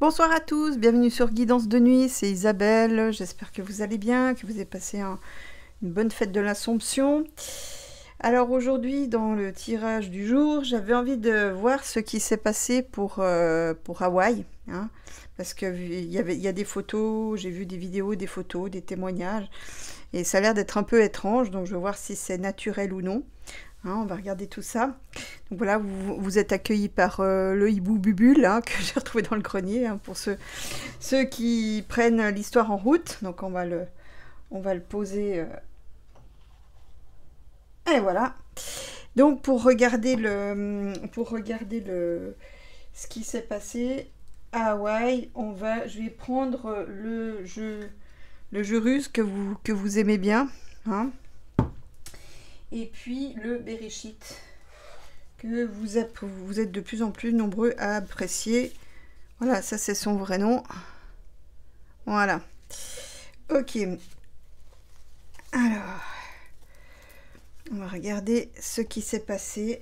Bonsoir à tous, bienvenue sur Guidance de nuit, c'est Isabelle, j'espère que vous allez bien, que vous avez passé une bonne fête de l'Assomption. Alors aujourd'hui, dans le tirage du jour, j'avais envie de voir ce qui s'est passé pour Hawaï, hein, parce qu'il y a des photos, j'ai vu des vidéos, des photos, des témoignages, et ça a l'air d'être un peu étrange, donc je vais voir si c'est naturel ou non. Hein, on va regarder tout ça. Donc voilà, vous êtes accueillis par le hibou Bubule, hein, que j'ai retrouvé dans le grenier, hein, pour ceux qui prennent l'histoire en route. Donc on va le poser. Et voilà. Donc pour regarder ce qui s'est passé à Hawaï, je vais prendre le jeu russe que vous aimez bien, hein. Et puis le Bereshit, que vous êtes de plus en plus nombreux à apprécier. Voilà, ça c'est son vrai nom. Voilà. Ok. Alors, on va regarder ce qui s'est passé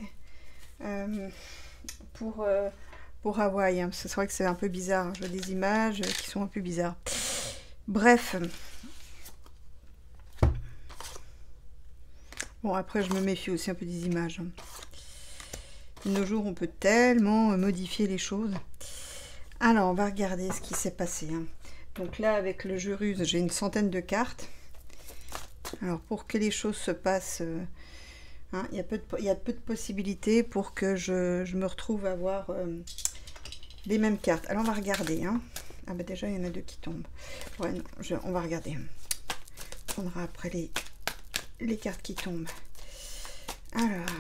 pour Hawaï. Hein. C'est vrai que c'est un peu bizarre. Hein. Je vois des images qui sont un peu bizarres. Bref. Bon, après, je me méfie aussi un peu des images. De nos jours, on peut tellement modifier les choses. Alors, on va regarder ce qui s'est passé. Hein. Donc là, avec le jeu ruse, j'ai une centaine de cartes. Alors, pour que les choses se passent, hein, il y a peu de possibilités pour que je me retrouve à avoir les mêmes cartes. Alors, on va regarder. Hein. Ah bah déjà, il y en a deux qui tombent. Ouais, non, on va regarder. On prendra après les cartes qui tombent. Alors,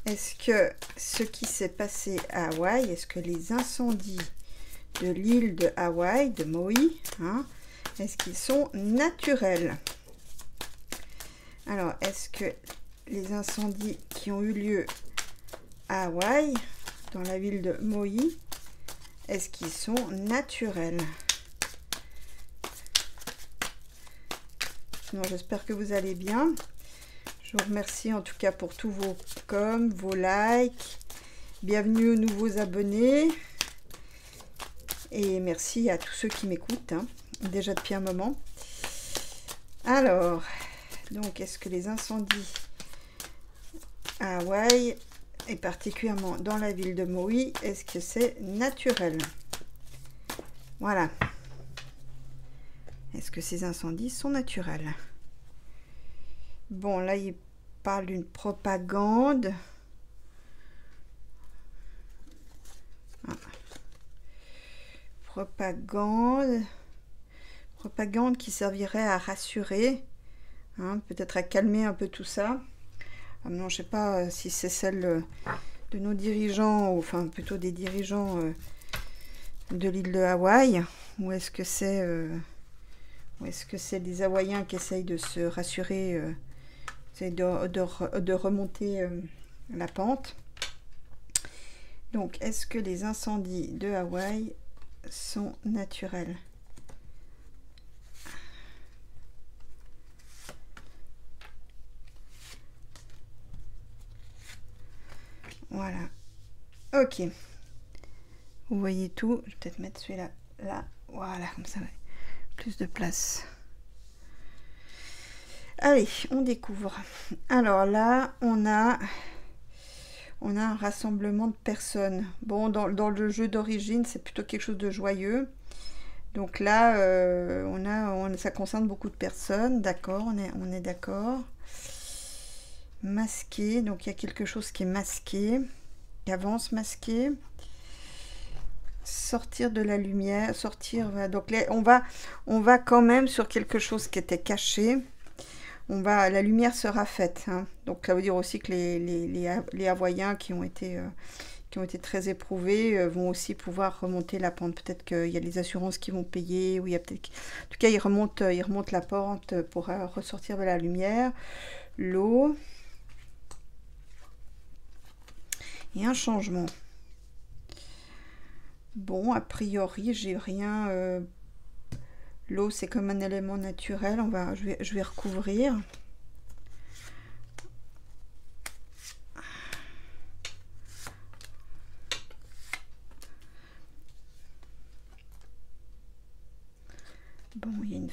est-ce que ce qui s'est passé à Hawaï, est-ce que les incendies de l'île de Hawaï, de Maui, hein, est-ce qu'ils sont naturels? Alors, est-ce que les incendies qui ont eu lieu à Hawaï, dans la ville de Maui, est-ce qu'ils sont naturels? Sinon, j'espère que vous allez bien. Je vous remercie en tout cas pour tous vos coms, vos likes. Bienvenue aux nouveaux abonnés. Et merci à tous ceux qui m'écoutent, hein, déjà depuis un moment. Alors, donc, est-ce que les incendies à Hawaï, et particulièrement dans la ville de Maui, est-ce que c'est naturel? Voilà. Est-ce que ces incendies sont naturels? Bon, là, il parle d'une propagande. Ah. Propagande qui servirait à rassurer, hein, peut-être à calmer un peu tout ça. Ah non, je sais pas si c'est celle de nos dirigeants, ou enfin plutôt des dirigeants de l'île de Hawaï, ou est-ce que c'est des Hawaïens qui essayent de se rassurer, de remonter la pente. Donc, est-ce que les incendies de Hawaï sont naturels? Voilà. Ok. Vous voyez tout. Je vais peut-être mettre celui-là là. Voilà, comme ça, plus de place. Allez, on découvre. Alors là, on a un rassemblement de personnes. Bon, dans le jeu d'origine, c'est plutôt quelque chose de joyeux. Donc là, ça concerne beaucoup de personnes. D'accord, on est d'accord. Masqué, donc il y a quelque chose qui est masqué, qui avance masqué. Sortir de la lumière, sortir. Donc là, on va quand même sur quelque chose qui était caché. La lumière sera faite. Hein. Donc ça veut dire aussi que les Hawaïens qui ont été très éprouvés vont aussi pouvoir remonter la pente. Peut-être qu'il y a les assurances qui vont payer, ou il y a peut-être. En tout cas, ils remontent la pente pour ressortir de la lumière. L'eau. Et un changement. Bon, a priori, j'ai rien. L'eau, c'est comme un élément naturel. Je vais recouvrir. Bon, il y a une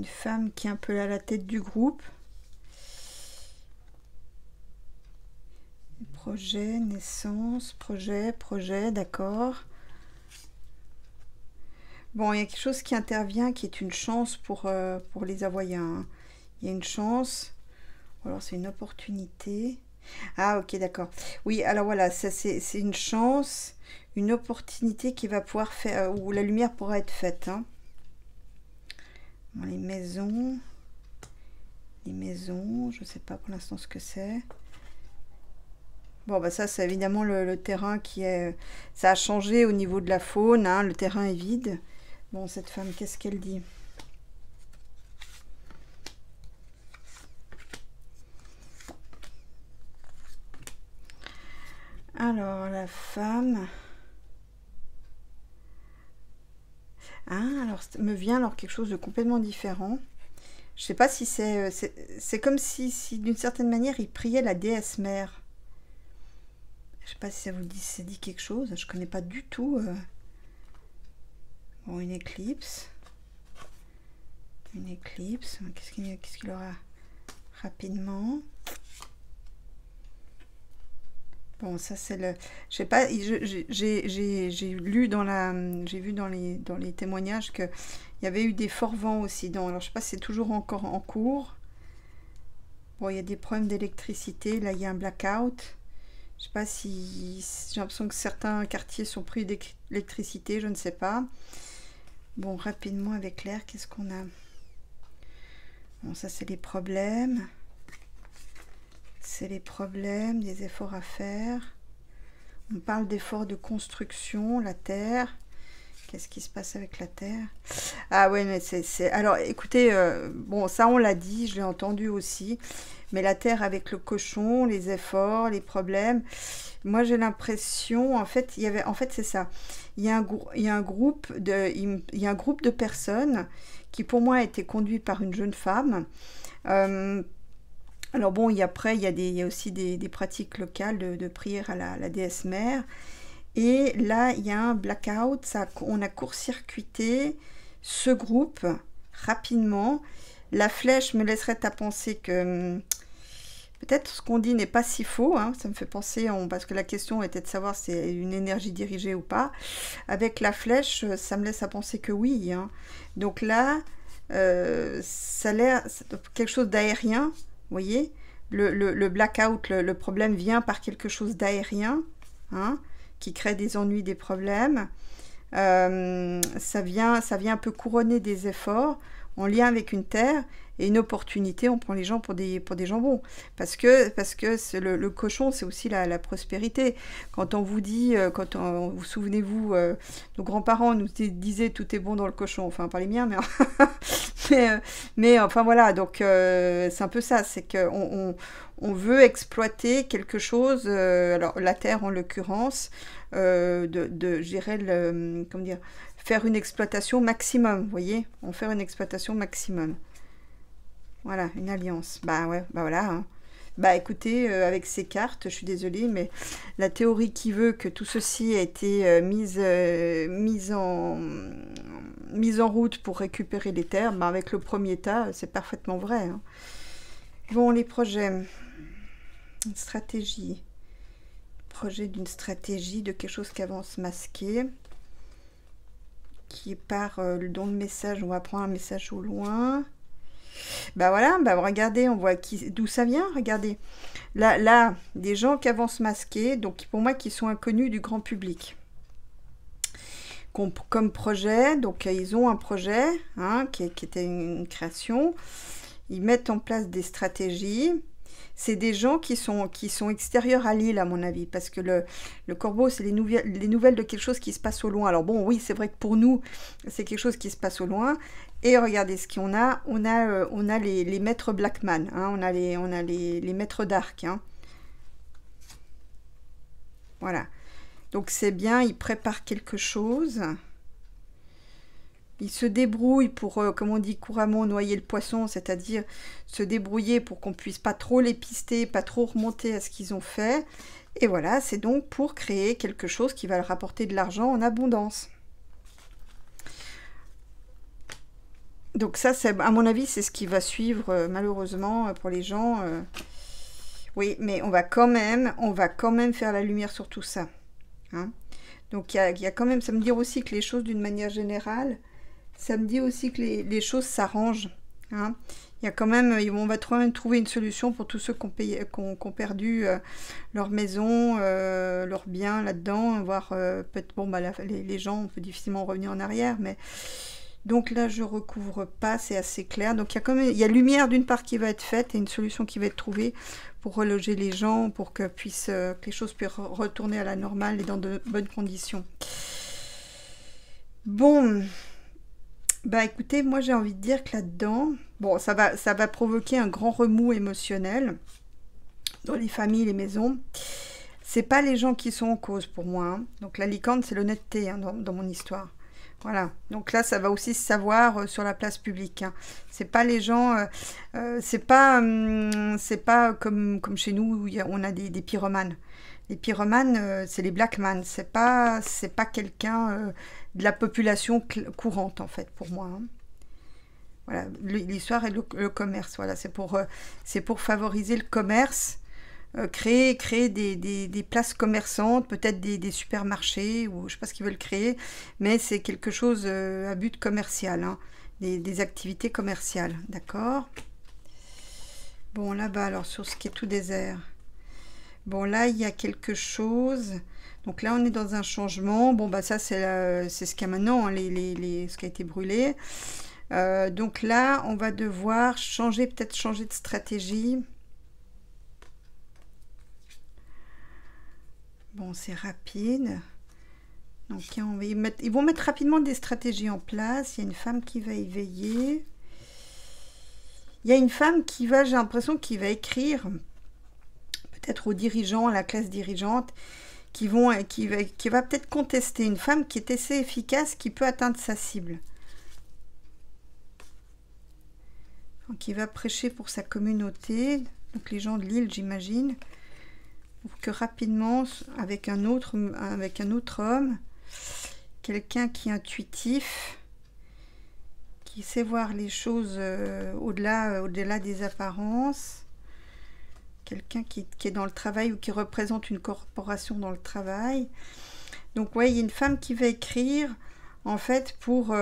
femme qui est un peu à la tête du groupe. Projet, naissance, projet, d'accord. Bon, il y a quelque chose qui intervient, qui est une chance pour les Avoyens. Hein. Il y a une chance. Alors, c'est une opportunité. Ah, ok, d'accord. Oui, alors voilà, c'est une chance, une opportunité qui va pouvoir faire, où la lumière pourra être faite. Hein. Bon, les maisons, je ne sais pas pour l'instant ce que c'est. Bon, bah ça, c'est évidemment le terrain qui est... Ça a changé au niveau de la faune, hein, le terrain est vide. Bon, cette femme, qu'est-ce qu'elle dit? Alors, la femme... Ah, alors, me vient alors quelque chose de complètement différent. Je sais pas si c'est comme si d'une certaine manière, il priait la déesse mère. Je sais pas si ça dit quelque chose. Je connais pas du tout. Bon, une éclipse. Une éclipse. Qu'est-ce qu'il aura rapidement? Bon, ça c'est le... Je sais pas, j'ai lu dans la... J'ai vu dans les témoignages qu'il y avait eu des forts vents aussi. Alors je sais pas si c'est toujours encore en cours. Bon, il y a des problèmes d'électricité. Là, il y a un blackout. Je sais pas si... J'ai l'impression que certains quartiers sont pris d'électricité, je ne sais pas. Bon, rapidement avec l'air, qu'est-ce qu'on a? Bon, ça c'est les problèmes. C'est les problèmes, des efforts à faire. On parle d'efforts de construction, la terre. Qu'est-ce qui se passe avec la terre? Ah ouais, mais c'est... Alors, écoutez, bon, ça on l'a dit, je l'ai entendu aussi. Mais la terre avec le cochon, les efforts, les problèmes. Moi, j'ai l'impression, en fait, c'est ça. Il y a un groupe de personnes qui, pour moi, a été conduit par une jeune femme. Alors bon, il y a aussi des pratiques locales de prière à la déesse mère. Et là, il y a un blackout. On a court-circuité ce groupe rapidement. La flèche me laisserait à penser que peut-être ce qu'on dit n'est pas si faux. Hein. Ça me fait penser, parce que la question était de savoir si c'est une énergie dirigée ou pas. Avec la flèche, ça me laisse à penser que oui. Hein. Donc là, ça a l'air quelque chose d'aérien. Vous voyez, le blackout, le problème vient par quelque chose d'aérien, hein, qui crée des ennuis, des problèmes. Ça vient un peu couronner des efforts en lien avec une terre et une opportunité. On prend les gens pour des jambons. Parce que le cochon, c'est aussi la prospérité. Quand on vous dit, vous souvenez-vous, nos grands-parents nous disaient tout est bon dans le cochon. Enfin, pas les miens, mais enfin voilà. Donc, c'est un peu ça. C'est qu'on veut exploiter quelque chose, alors la terre en l'occurrence, je dirais, comment dire, faire une exploitation maximum, vous voyez, on fait une exploitation maximum. Voilà, une alliance. Bah ouais, bah voilà. Hein. Bah écoutez, avec ces cartes, je suis désolée, mais la théorie qui veut que tout ceci a été mise en route pour récupérer les terres, bah avec le premier tas, c'est parfaitement vrai. Hein. Bon, les projets. Une stratégie. Projet d'une stratégie, de quelque chose qui avance masqué. Qui est par le don de message. On va prendre un message au loin. Bah voilà, bah regardez, on voit d'où ça vient, regardez. Là, des gens qui avancent masqués, donc pour moi qui sont inconnus du grand public. Comme projet, donc ils ont un projet, hein, qui était une création. Ils mettent en place des stratégies. C'est des gens qui sont extérieurs à l'île, à mon avis, parce que le corbeau, c'est les nouvelles de quelque chose qui se passe au loin. Alors bon, oui, c'est vrai que pour nous, c'est quelque chose qui se passe au loin. Et regardez ce qu'on a. On a les maîtres Blackman, hein, on a les maîtres d'arc. Hein. Voilà. Donc c'est bien, ils préparent quelque chose. Ils se débrouillent pour, comme on dit couramment, noyer le poisson, c'est-à-dire se débrouiller pour qu'on puisse pas trop les pister, pas trop remonter à ce qu'ils ont fait. Et voilà, c'est donc pour créer quelque chose qui va leur rapporter de l'argent en abondance. Donc ça, à mon avis, c'est ce qui va suivre, malheureusement, pour les gens. Oui, mais on va quand même faire la lumière sur tout ça. Hein. Donc il y a quand même, ça me dit aussi que les choses, d'une manière générale, ça me dit aussi que les choses s'arrangent. Hein. Il y a quand même, on va trouver une solution pour tous ceux qui ont perdu leur maison, leurs biens là-dedans. Voire peut-être, bon, bah, les gens, on peut difficilement revenir en arrière, mais donc là, je recouvre pas, c'est assez clair. Donc il y a lumière d'une part qui va être faite et une solution qui va être trouvée pour reloger les gens, pour que les choses puissent retourner à la normale et dans de bonnes conditions. Bon, bah écoutez, moi j'ai envie de dire que là-dedans, bon, ça va provoquer un grand remous émotionnel dans les familles, les maisons. C'est pas les gens qui sont en cause pour moi. Hein. Donc la licorne, c'est l'honnêteté, hein, dans mon histoire. Voilà, donc là, ça va aussi se savoir sur la place publique. Hein. C'est pas les gens, c'est pas comme chez nous où on a des pyromanes. Les pyromanes, c'est les blackman. C'est pas quelqu'un de la population courante en fait pour moi. Hein. Voilà, l'histoire est le commerce. Voilà, c'est pour favoriser le commerce. Créer des places commerçantes, peut-être des supermarchés, ou je sais pas ce qu'ils veulent créer, mais c'est quelque chose à but commercial, hein, des activités commerciales, d'accord. Bon, là-bas, alors, sur ce qui est tout désert, bon, là, il y a quelque chose, donc là, on est dans un changement, bon, bah ça, c'est ce qu'il y a maintenant, hein, ce qui a été brûlé, donc là, on va devoir peut-être changer de stratégie. Bon, c'est rapide. Donc, ils vont mettre rapidement des stratégies en place. Il y a une femme qui va y veiller. Il y a une femme qui va, j'ai l'impression, qui va écrire, peut-être aux dirigeants, à la classe dirigeante, qui va peut-être contester. Une femme qui est assez efficace, qui peut atteindre sa cible. Donc, qui va prêcher pour sa communauté. Donc, les gens de l'île, j'imagine. Pour que rapidement, avec un autre homme, quelqu'un qui est intuitif, qui sait voir les choses au-delà des apparences, quelqu'un qui est dans le travail ou qui représente une corporation dans le travail. Donc, ouais, il y a une femme qui va écrire, en fait, pour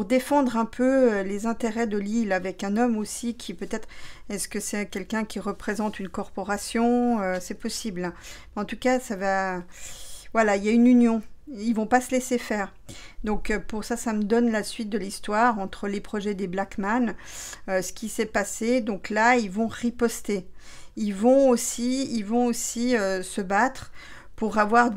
défendre un peu les intérêts de l'île, avec un homme aussi qui peut-être, est-ce que c'est quelqu'un qui représente une corporation, c'est possible. En tout cas, ça va, voilà, il y a une union, ils vont pas se laisser faire. Donc pour ça, ça me donne la suite de l'histoire entre les projets des Blackman, ce qui s'est passé. Donc là, ils vont riposter, ils vont aussi se battre pour avoir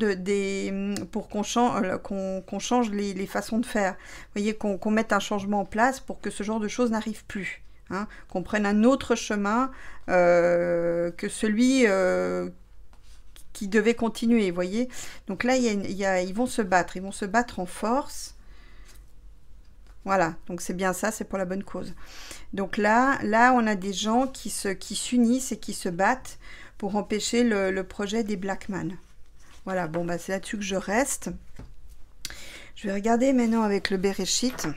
pour qu'on change les façons de faire. Vous voyez, qu'on mette un changement en place pour que ce genre de choses n'arrive plus. Hein, qu'on prenne un autre chemin que celui qui devait continuer, vous voyez. Donc là, ils vont se battre en force. Voilà, donc c'est bien ça, c'est pour la bonne cause. Donc là, on a des gens qui s'unissent et qui se battent pour empêcher le projet des Blackman. Voilà, bon, bah, c'est là-dessus que je reste. Je vais regarder maintenant avec le Bereshit.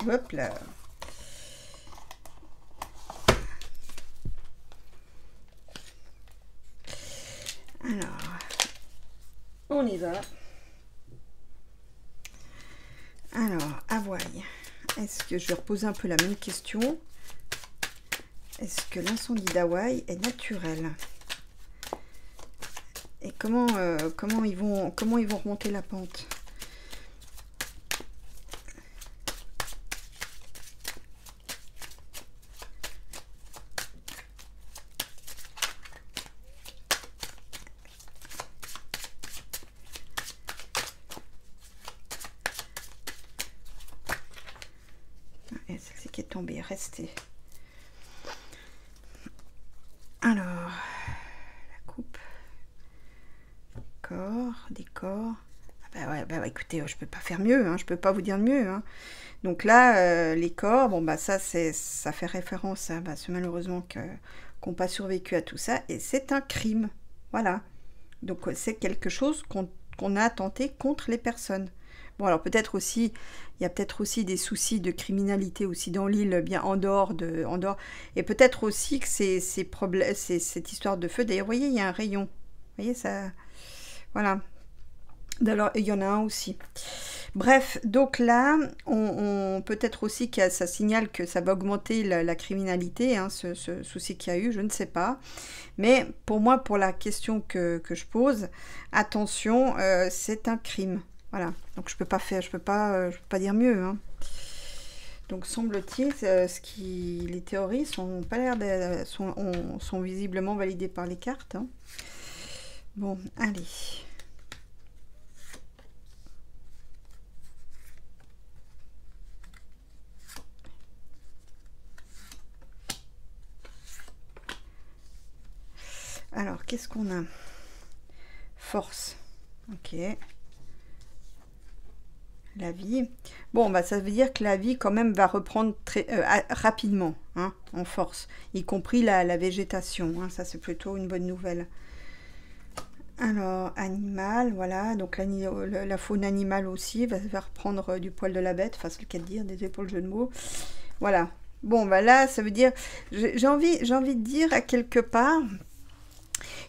Hop là. Alors, on y va. Alors, Hawaï. Est-ce que je vais reposer un peu la même question? Est-ce que l'incendie d'Hawaï est naturel? Et comment ils vont remonter la pente? Et celle-ci qui est tombée, restez. Alors, la coupe. Décor. Ah Bah ouais, écoutez, je peux pas faire mieux, hein, je peux pas vous dire mieux, hein. Donc là, les corps, bon bah ça fait référence à ceux malheureusement qui n'ont pas survécu à tout ça, et c'est un crime, voilà. Donc c'est quelque chose qu'on a tenté contre les personnes. Bon alors peut-être aussi, il y a peut-être aussi des soucis de criminalité aussi dans l'île, bien en dehors, et peut-être aussi que ces problèmes, cette histoire de feu. D'ailleurs, vous voyez, il y a un rayon, vous voyez ça, voilà. Alors il y en a un aussi. Bref, donc là, on peut-être aussi que ça signale que ça va augmenter la criminalité, hein, ce souci qu'il y a eu, je ne sais pas. Mais pour moi, pour la question que je pose, attention, c'est un crime. Voilà, donc je peux pas dire mieux, hein. Donc semble-t-il, les théories sont pas l'air sont visiblement validées par les cartes, hein. Bon, allez. Alors, qu'est-ce qu'on a? Force. Ok. La vie. Bon, bah ça veut dire que la vie, quand même, va reprendre très rapidement, hein, en force. Y compris la végétation. Hein, ça, c'est plutôt une bonne nouvelle. Alors, animal, voilà. Donc, la faune animale aussi va reprendre du poil de la bête. Enfin, c'est le cas de dire, des épaules, jeu de mots. Voilà. Bon, bah là, ça veut dire... J'ai envie de dire, à quelque part...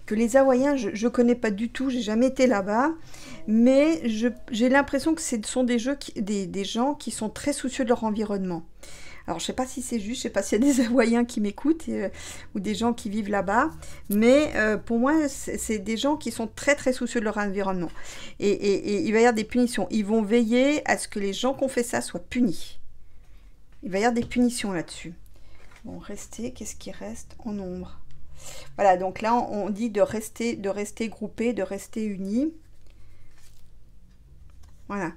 que les Hawaïens, je ne connais pas du tout, j'ai jamais été là-bas, mais j'ai l'impression que ce sont des gens qui sont très soucieux de leur environnement. Alors, je ne sais pas si c'est juste, je ne sais pas s'il y a des Hawaïens qui m'écoutent ou des gens qui vivent là-bas, mais pour moi, c'est des gens qui sont très très soucieux de leur environnement. Et il va y avoir des punitions. Ils vont veiller à ce que les gens qui ont fait ça soient punis. Il va y avoir des punitions là-dessus. Bon, qu'est-ce qui reste en ombre? Voilà, donc là, on dit de rester groupés, de rester unis. Voilà.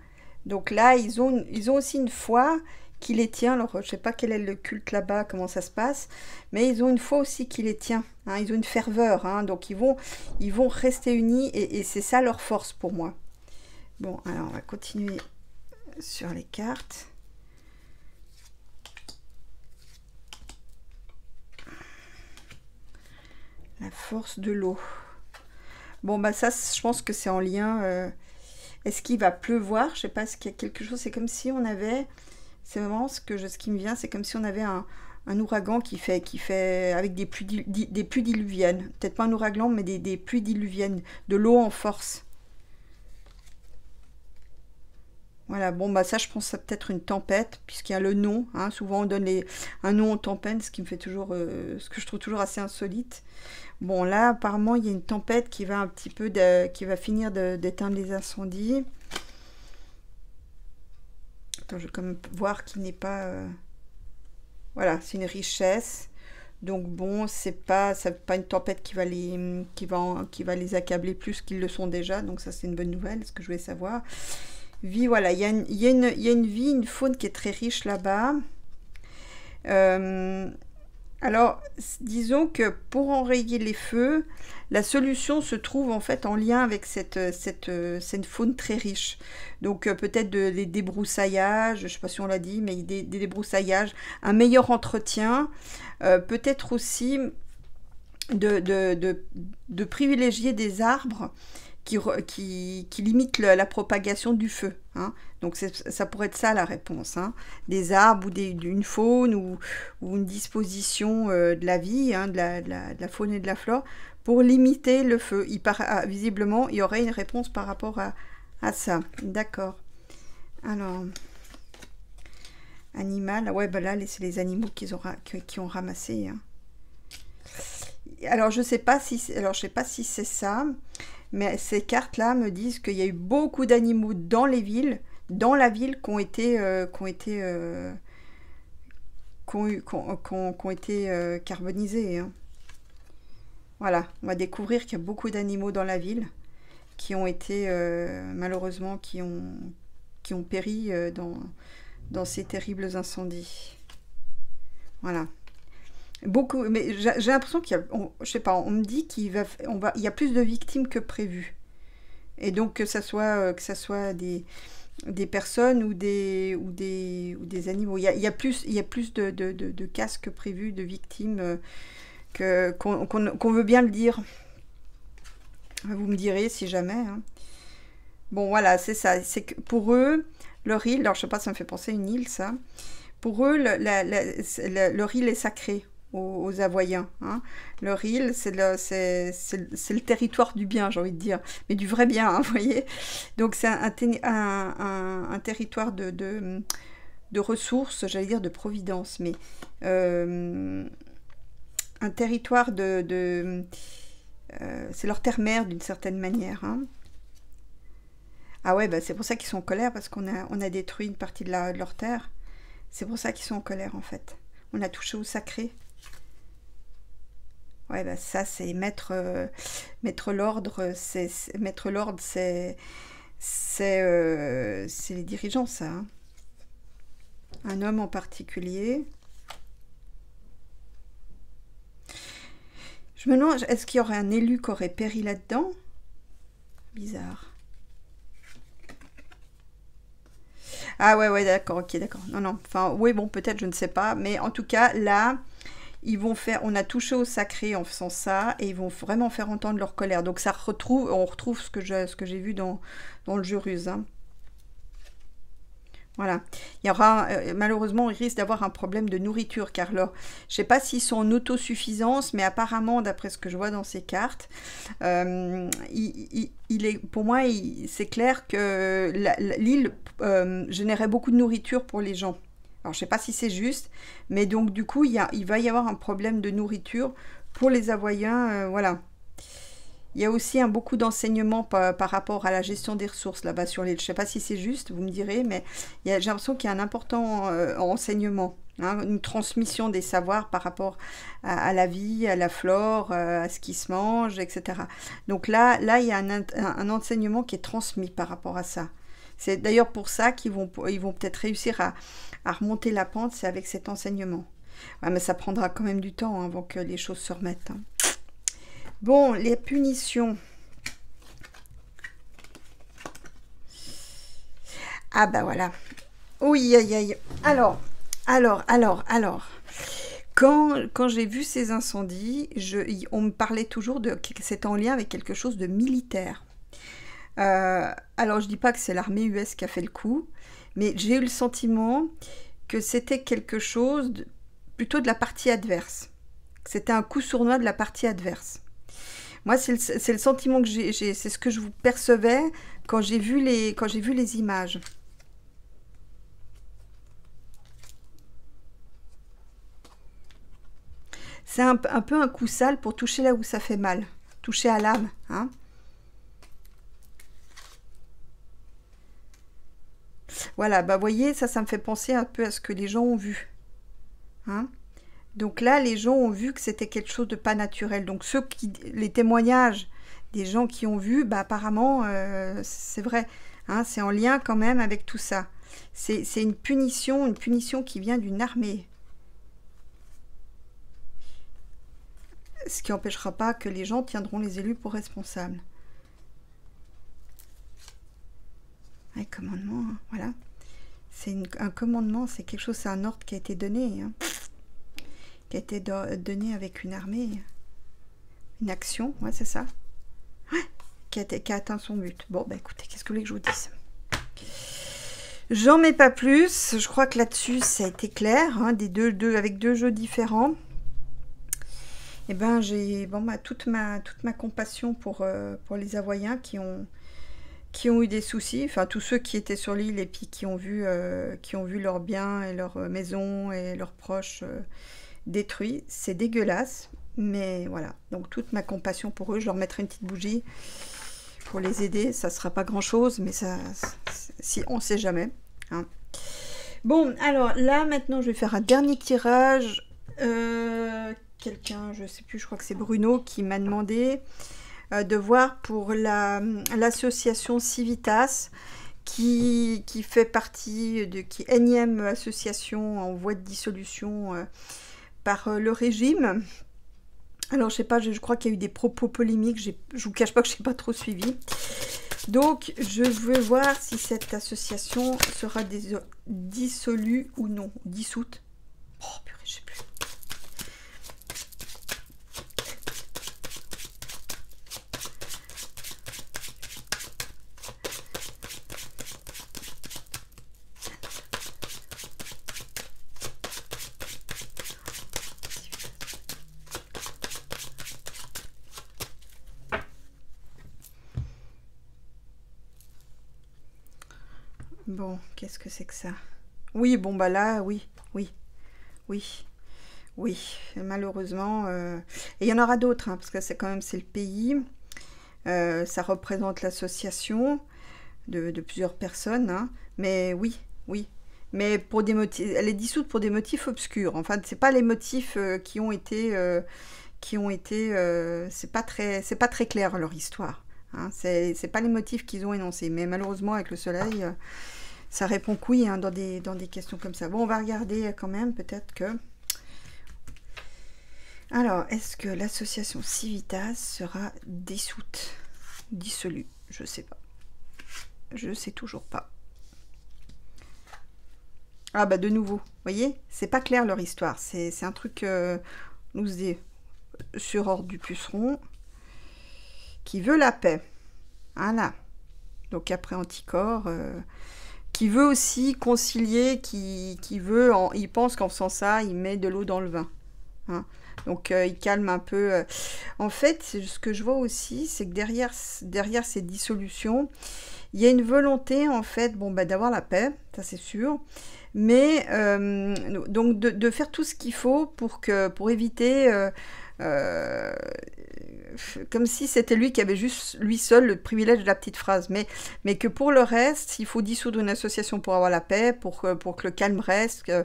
Donc là, ils ont aussi une foi qui les tient. Alors, je ne sais pas quel est le culte là-bas, comment ça se passe, mais ils ont une foi aussi qui les tient. Hein, ils ont une ferveur, hein, donc ils vont rester unis et c'est ça leur force pour moi. Bon, alors on va continuer sur les cartes. La force de l'eau. Bon, bah ça, je pense que c'est en lien. Est-ce qu'il va pleuvoir? Je sais pas, est-ce qu'il y a quelque chose? C'est comme si on avait... C'est vraiment ce qui me vient, c'est comme si on avait un ouragan qui fait avec des pluies diluviennes. Peut-être pas un ouragan, mais des pluies diluviennes. De l'eau en force. Voilà, bon, bah ça, je pense que c'est peut-être une tempête, puisqu'il y a le nom. Hein, souvent, on donne un nom aux tempêtes, ce qui me fait toujours... ce que je trouve toujours assez insolite. Bon, là, apparemment, il y a une tempête qui va qui va finir d'éteindre les incendies. Attends, je vais quand même voir qu'il n'est pas... Voilà, c'est une richesse. Donc bon, c'est pas une tempête qui va les accabler plus qu'ils le sont déjà. Donc ça, c'est une bonne nouvelle, ce que je voulais savoir. Vie, voilà, il y a une vie, une faune qui est très riche là-bas. Alors, disons que pour enrayer les feux, la solution se trouve en fait en lien avec cette faune très riche. Donc peut-être des débrousaillages, je ne sais pas si on l'a dit, mais des débrousaillages, un meilleur entretien, peut-être aussi de privilégier des arbres qui limitent la propagation du feu. Hein. Donc ça pourrait être ça la réponse. Hein. Des arbres ou d'une faune ou une disposition de la vie, hein, de la faune et de la flore, pour limiter le feu. Visiblement, il y aurait une réponse par rapport à ça. D'accord. Alors, animal, ouais, bah là, c'est les animaux qui ont ramassé. Hein. Alors, je sais pas si c'est ça. Mais ces cartes-là me disent qu'il y a eu beaucoup d'animaux dans la ville, qui ont été carbonisés. Hein. Voilà, on va découvrir qu'il y a beaucoup d'animaux dans la ville qui ont été, malheureusement, qui ont péri dans ces terribles incendies. Voilà. Beaucoup, mais j'ai l'impression qu'il y a, je sais pas, on me dit qu'il y a plus de victimes que prévu. Et donc que ça soit des personnes ou des animaux. Il y a plus de casques prévus, de victimes qu'on veut bien le dire. Vous me direz si jamais. Hein. Bon, voilà, c'est ça. C'est que pour eux, leur île, alors je sais pas, ça me fait penser à une île, ça. Pour eux, leur île est sacrée aux Avoyens. Hein. Leur île, c'est le territoire du bien, j'ai envie de dire. Mais du vrai bien, hein, vous voyez. Donc c'est un territoire de ressources, j'allais dire de providence, mais un territoire c'est leur terre-mère d'une certaine manière. Hein. Ah ouais, bah c'est pour ça qu'ils sont en colère, parce qu'on a détruit une partie de leur terre. C'est pour ça qu'ils sont en colère, en fait. On a touché au sacré. Ouais, bah ça, c'est mettre l'ordre. Mettre l'ordre, c'est les dirigeants, ça. Hein. Un homme en particulier. Je me demande, est-ce qu'il y aurait un élu qui aurait péri là-dedans? Bizarre. Ah ouais, d'accord, ok, d'accord. Non, enfin, oui, bon, peut-être, je ne sais pas. Mais en tout cas, là, on a touché au sacré en faisant ça, et ils vont vraiment faire entendre leur colère. Donc, on retrouve ce que j'ai vu dans le Jurus. Hein. Voilà. Il y aura, malheureusement, il risque d'avoir un problème de nourriture, car là, je ne sais pas s'ils sont en autosuffisance, mais apparemment, d'après ce que je vois dans ces cartes, pour moi, c'est clair que l'île générait beaucoup de nourriture pour les gens. Alors, je ne sais pas si c'est juste, mais donc, du coup, il va y avoir un problème de nourriture pour les Avoyens, voilà. Il y a aussi beaucoup d'enseignements par rapport à la gestion des ressources là-bas sur l'île. Je ne sais pas si c'est juste, vous me direz, mais j'ai l'impression qu'il y a un important enseignement, hein, une transmission des savoirs par rapport à la vie, à la flore, à ce qui se mange, etc. Donc là il y a un enseignement qui est transmis par rapport à ça. C'est d'ailleurs pour ça qu'ils vont peut-être réussir à remonter la pente, c'est avec cet enseignement. Ouais, mais ça prendra quand même du temps, hein, avant que les choses se remettent. Hein. Bon, les punitions. Ah bah voilà. Oui, aïe, aïe. Alors. Quand j'ai vu ces incendies, on me parlait toujours que c'était en lien avec quelque chose de militaire. Alors, je dis pas que c'est l'armée US qui a fait le coup, mais j'ai eu le sentiment que c'était quelque chose plutôt de la partie adverse. C'était un coup sournois de la partie adverse. Moi, c'est le sentiment que j'ai, c'est ce que je vous percevais quand j'ai vu les images. C'est un peu un coup sale pour toucher là où ça fait mal. Toucher à l'âme, hein. Voilà, bah voyez, ça me fait penser un peu à ce que les gens ont vu. Hein. Donc là, les gens ont vu que c'était quelque chose de pas naturel. Donc les témoignages des gens qui ont vu, bah apparemment, c'est vrai. Hein, c'est en lien quand même avec tout ça. C'est une punition qui vient d'une armée. Ce qui n'empêchera pas que les gens tiendront les élus pour responsables. Un commandement, hein, voilà. C'est un commandement, c'est quelque chose, c'est un ordre qui a été donné. Hein. Qui a été donné avec une armée, une action, ouais, c'est ça, ouais, qui a atteint son but. Bon, bah écoutez, qu'est-ce que vous voulez que je vous dise? J'en mets pas plus, je crois que là-dessus, ça a été clair, hein, avec deux jeux différents. Et ben, j'ai toute ma compassion pour les Avoyens qui ont eu des soucis, enfin tous ceux qui étaient sur l'île et puis qui ont vu leurs biens et leurs maisons et leurs proches détruits, c'est dégueulasse, mais voilà, donc toute ma compassion pour eux. Je leur mettrai une petite bougie pour les aider, ça sera pas grand chose, mais ça, si on sait jamais. Hein. Bon, alors là maintenant je vais faire un dernier tirage. Quelqu'un, je sais plus, je crois que c'est Bruno qui m'a demandé de voir pour l'association Civitas qui fait partie qui énième association en voie de dissolution par le régime. Alors je sais pas, je crois qu'il y a eu des propos polémiques, je vous cache pas que je n'ai pas trop suivi. Donc, je veux voir si cette association sera dissolue ou non. Dissoute. Oh, purée, je sais plus. Bon, qu'est-ce que c'est que ça? Oui, bon, bah là, oui. Malheureusement. Et il y en aura d'autres, hein, parce que c'est quand même, c'est le pays. Ça représente l'association de plusieurs personnes. Hein, mais oui. Mais pour des motifs, elle est dissoute pour des motifs obscurs. Enfin, c'est pas les motifs qui ont été... c'est pas très clair leur histoire. Hein, c'est pas les motifs qu'ils ont énoncés. Mais malheureusement, avec le soleil... ça répond que oui, hein, dans des questions comme ça. Bon, on va regarder quand même, peut-être que... Alors, est-ce que l'association Civitas sera dissoute? Dissolue? Je sais pas. Je sais toujours pas. Ah bah de nouveau, vous voyez, c'est pas clair leur histoire. C'est un truc, nous dit, sur ordre du puceron, qui veut la paix. Voilà. Donc après anticorps... qui veut aussi concilier, qui veut, il pense qu'en faisant ça, il met de l'eau dans le vin. Hein. Donc il calme un peu. En fait, ce que je vois aussi, c'est que derrière ces dissolutions, il y a une volonté, en fait, bon, bah, d'avoir la paix, ça c'est sûr, mais donc de faire tout ce qu'il faut pour éviter... comme si c'était lui qui avait juste, lui seul, le privilège de la petite phrase, mais que pour le reste, il faut dissoudre une association pour avoir la paix, pour que le calme reste, que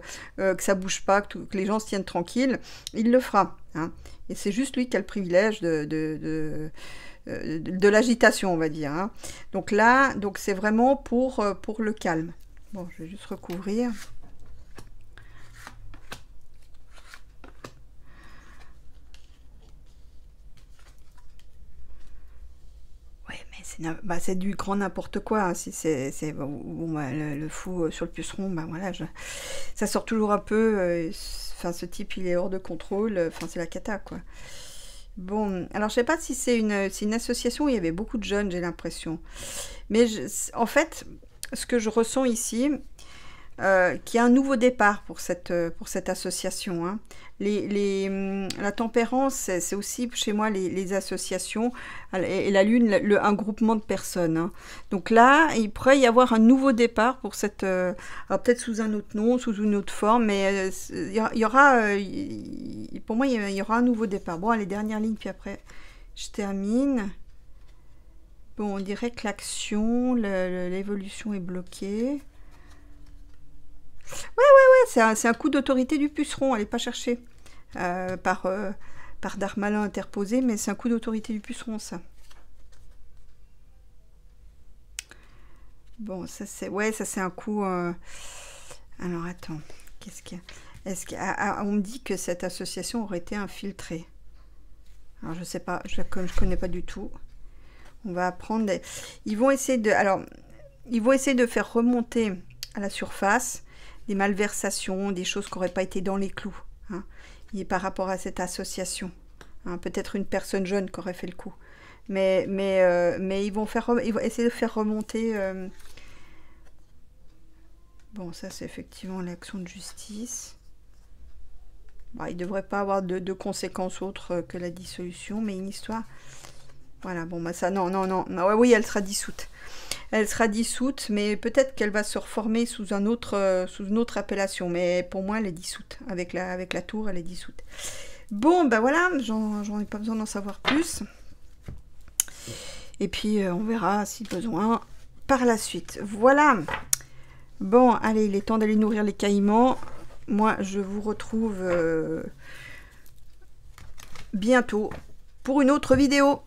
ça bouge pas, que les gens se tiennent tranquilles, il le fera. Hein. Et c'est juste lui qui a le privilège de l'agitation, on va dire. Hein. Donc là, c'est vraiment pour le calme. Bon, je vais juste recouvrir. C'est du grand n'importe quoi. Hein. Si bon, bah, le fou sur le puceron, bah, voilà, ça sort toujours un peu. Enfin, ce type, il est hors de contrôle. Enfin, c'est la cata, quoi. Bon, alors je sais pas si c'est une association où il y avait beaucoup de jeunes, j'ai l'impression. Mais en fait, ce que je ressens ici, qu'il y a un nouveau départ pour cette association. Hein. La tempérance, c'est aussi chez moi les associations, et la lune, un groupement de personnes. Hein. Donc là, il pourrait y avoir un nouveau départ pour cette... alors peut-être sous un autre nom, sous une autre forme, mais il y aura... pour moi, il y aura un nouveau départ. Bon, les dernières lignes, puis après, je termine. Bon, on dirait que l'action, l'évolution est bloquée. Ouais, c'est un coup d'autorité du puceron, allez pas chercher par Darmalin interposé, mais c'est un coup d'autorité du puceron, ça. Bon, ça c'est un coup... Alors, attends, qu'est-ce qu'il y a? On me dit que cette association aurait été infiltrée. Alors, je sais pas, comme je connais pas du tout. On va apprendre... Ils vont essayer de faire remonter à la surface des malversations, des choses qui n'auraient pas été dans les clous, hein, et par rapport à cette association. Hein, peut-être une personne jeune qui aurait fait le coup. Mais ils vont essayer de faire remonter... Bon, ça c'est effectivement l'action de justice. Bah, il ne devrait pas avoir de conséquences autres que la dissolution, mais une histoire... Voilà, bon, bah ça, non. Oui, elle sera dissoute. Elle sera dissoute, mais peut-être qu'elle va se reformer sous une autre appellation. Mais pour moi, elle est dissoute. Avec la tour, elle est dissoute. Bon, ben voilà, j'en ai pas besoin d'en savoir plus. Et puis, on verra si besoin par la suite. Voilà. Bon, allez, il est temps d'aller nourrir les caïmans. Moi, je vous retrouve bientôt pour une autre vidéo.